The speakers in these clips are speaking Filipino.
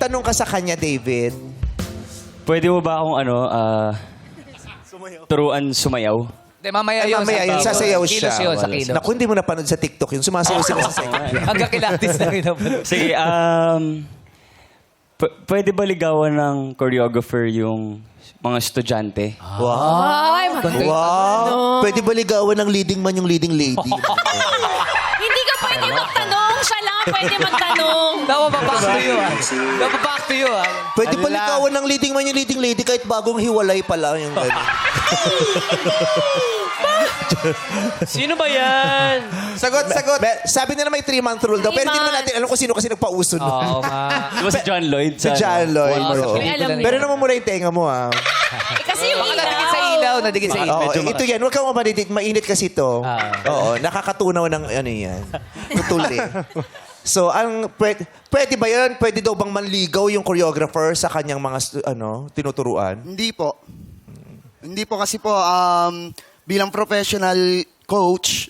magtanong ka sa kanya, David. Pwede mo ba akong turuan sumayaw? Hindi, mamaya Ay, yun. mamaya yun, sasayaw siya. Kilos yun, sa kilos. Naku, hindi mo napanood sa TikTok yun. Sumasayaw sila sa second. Hanggang kilatis na rin. Sige, pwede ba ligawan ng choreographer yung mga estudyante? Ay, maganda. Wow! Pwede ba ligawan ng leading man yung leading lady? Hindi ka pwede magtanong. Siya lang ang pwede magtanong. Napaback to you, ah. Napaback to you, ah. Pwede ba ligawan ng leading man yung leading lady kahit bagong hiwalay pa lang yung gano'n? Sino ba yan? Sagot. Sabi nila may 3-month rule daw. Pero hindi naman natin alam kung sino kasi nagpauso nun. Oo nga. Di ba si John Lloyd? Si John Lloyd. oo. May alam Pero naman muna yung tenga mo, ah. Kasi yung Baka nadikit sa ilaw, nadikit sa ilaw. Oo, ito yan. Huwag kang mamanidit. Mainit kasi ito. Ah. Oo, nakakatunaw ng ano yan. Tutuli. So, pwede ba yan? Pwede daw bang manligaw yung choreographer sa kanyang mga tinuturuan? Hindi po. Hindi po kasi po, bilang professional coach,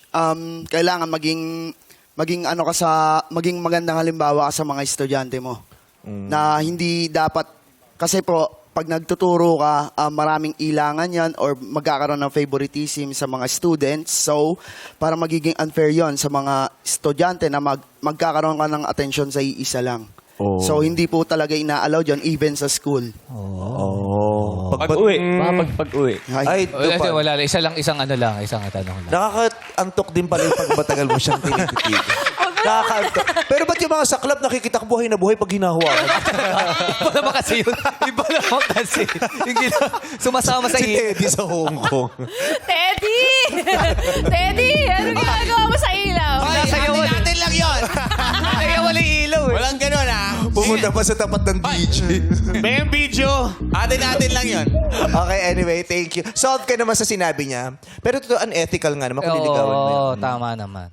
kailangan maging maging magandang halimbawa ka sa mga estudyante mo. Na hindi dapat, kasi po, pag nagtuturo ka, maraming ilangan yan or magkakaroon ng favoritism sa mga students. So, para magiging unfair yon sa mga estudyante na magkakaroon ka ng attention sa iisa lang. Oh. So, hindi po talaga ina-allow yon even sa school. Pag-uwi. Pag-uwi. Ay, Wala lang. Isang tanong lang. nakakaantok din pala yung pagmatagal mo siyang tinititig. Nakakaantok. Pero ba't yung mga saklap nakikita ka buhay na buhay pag hinahawakan? Iba naman kasi yun. Iba naman kasi. Yung sumasama sa Si Teddy sa Hong Kong. Teddy! Teddy! Ano ginagawa mo sa ilaw? Nasayawan. Natin lang yun. Nasayawan yung ilaw, eh. Walang ganun, ha? Pumunta pa sa tapat ng DJ. May video. Atin lang yun. Okay, anyway, thank you. Solve ka naman sa sinabi niya. Pero totoo, unethical nga naman kung niligawan mo yan. Oo, tama naman.